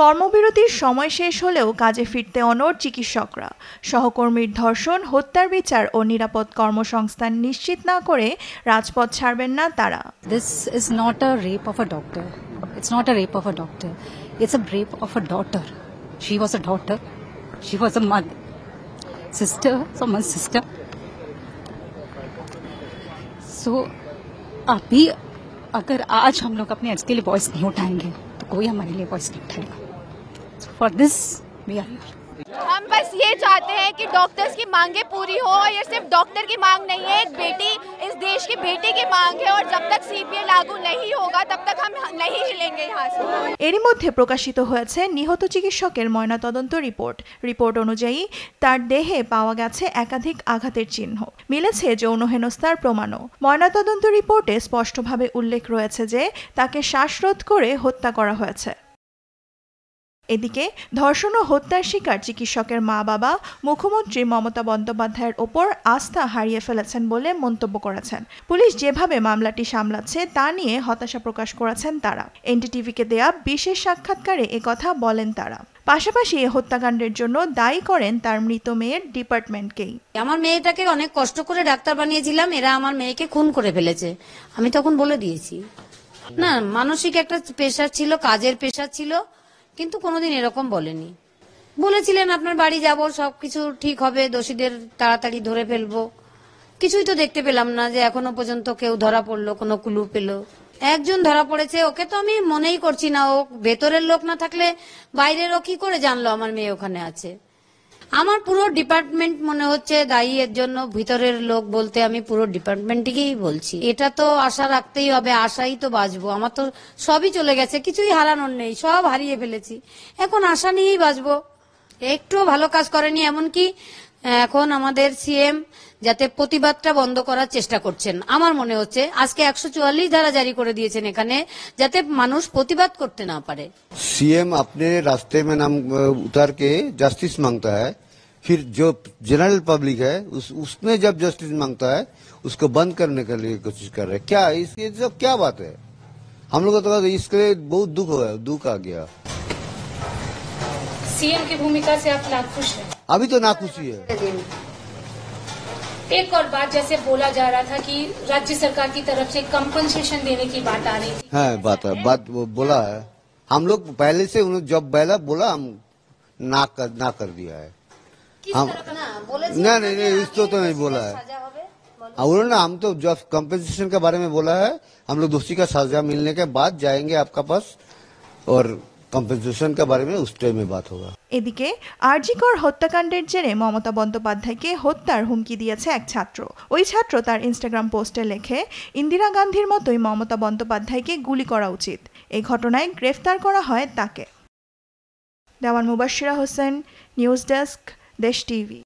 কর্মবিরতির সময় শেষ হলেও কাজে ফিরতে অনড় চিকিৎসকরা। সহকর্মীর ধর্ষণ, হত্যার বিচার ও নিরাপদ কর্মসংস্থান নিশ্চিত না করে রাজপথ ছাড়বেন না তারা। This is not a rape of a doctor. It's not a rape of a doctor. It's a rape of a daughter. She was a daughter. She was a mother. Sister, someone's sister. So, अभी अगर आज हम लोग अपने आज के लिए voice नहीं उठाएंगे तो कोई हमारे लिए वॉइस नहीं उठाएगा। For this, we are here. हम बस ये चाहते हैं कि डॉक्टर्स की मांगे पूरी हो और ये सिर्फ डॉक्टर की मांग नहीं है, एक बेटी, इस देश की बेटी की मांग है और जब तक सीपीए लागू नहीं होगा तब तक हम नहीं हिलेंगे यहाँ से। এরই মধ্যে প্রকাশিত হয়েছে নিহত চিকিৎসকের ময়নাতদন্ত রিপোর্ট অনুযায়ী তার দেহে পাওয়া গেছে একাধিক আঘাতের চিহ্ন, মিলেছে যৌন হেনস্থার প্রমাণও। ময়নাতদন্ত রিপোর্টে স্পষ্টভাবে উল্লেখ রয়েছে যে তাকে শ্বাসরোধ করে হত্যা করা হয়েছে। এদিকে ধর্ষণ ও হত্যার শিকার চিকিৎসকের মা-বাবা মুখ্যমন্ত্রী মমতা বন্দ্যোপাধ্যায়ের ওপর আস্থা হারিয়ে ফেলেছেন বলে মন্তব্য করেছেন। পুলিশ যেভাবে মামলাটি সামলাচ্ছে তা নিয়ে হতাশা প্রকাশ করেছেন তারা। এনডিটিভিকে দেয়া বিশেষ সাক্ষাৎকারে একথা বলেন তারা। পাশাপাশি এই হত্যাকাণ্ডের জন্য দায়ী করেন তার মৃত মেয়ের ডিপার্টমেন্টকেই। আমার মেয়েটাকে অনেক কষ্ট করে ডাক্তার বানিয়েছিলাম, এরা আমার মেয়েকে খুন করে ফেলেছে, আমি তখন বলে দিয়েছি। না, মানসিক একটা প্রেশার ছিল, কাজের প্রেশার ছিল, কিন্তু কোনোদিন এরকম বলেনি। বলেছিলেন আপনার বাড়ি যাব, সবকিছু ঠিক হবে, দোষীদের তাড়াতাড়ি ধরে ফেলবো। কিছুই তো দেখতে পেলাম না যে এখনো পর্যন্ত কেউ ধরা পড়লো, কোনো ক্লু পেলো। একজন ধরা পড়েছে, ওকে তো আমি মনেই করছি না। ও ভেতরের লোক না থাকলে বাইরের ও কি করে জানলো আমার মেয়ে ওখানে আছে? আমার পুরো ডিপার্টমেন্ট মনে হচ্ছে দায়ী এর জন্য। ভিতরের লোক বলতে আমি পুরো ডিপার্টমেন্টকেই বলছি। এটা তো আশা রাখতেই হবে, আশাই তো বাঁচবো। আমার তো সবই চলে গেছে, কিছুই হারানোর নেই, সব হারিয়ে ফেলেছি, এখন আশা নিয়েই বাঁচবো। একটু ভালো কাজ করেনি, এমনকি এখন আমাদের সিএম যাতে প্রতিবাদটা বন্ধ করার চেষ্টা করছেন। আমার মনে হচ্ছে আজকে 144 ধারা জারি করে দিয়েছেন এখানে, যাতে মানুষ প্রতিবাদ করতে না পারে। सीएम अपने रास्ते में नाम उतार के जस्टिस मांगता है, फिर जो जनरल पब्लिक है उसमें जब जस्टिस मांगता है उसको बंद करने के लिए कोशिश कर रहे हैं। क्या इसके सब क्या बात है? हम लोग तो इसके लिए बहुत दुख आ गया। सीएम की भूमिका से आप नाखुश हैं? अभी तो नाखुशी है। एक और बात, जैसे बोला जा रहा था कि राज्य सरकार की तरफ से कंपनसेशन देने की बात आ रही थी। हाँ, बात वो बोला है। हम लोग पहले से उन्होंने जब पहला बोला हम ना कर दिया है। हम नहीं इसको तो नहीं बोला है उन्होंने। हम तो जब कंपनसेशन के बारे में बोला है, हम लोग दोषी का सजा मिलने के बाद जाएंगे आपका पास और কম্পেনসেশন কে বারে में उस टाइम में बात होगा। এদিকে আরজিকর হত্যাকাণ্ডের জেরে মমতা বন্দ্যোপাধ্যায়কে হত্যার হুমকি দিয়েছে এক ছাত্র। ওই ছাত্র তার ইনস্টাগ্রাম পোস্টে লেখে, ইন্দিরা গান্ধীর মতোই মমতা বন্দ্যোপাধ্যায়কে গুলি করা উচিত। এই ঘটনায় গ্রেফতার করা হয় তাকে। দেওয়ান মুবাশশিরা হোসেন, নিউজ ডেস্ক, দেশ টিভি।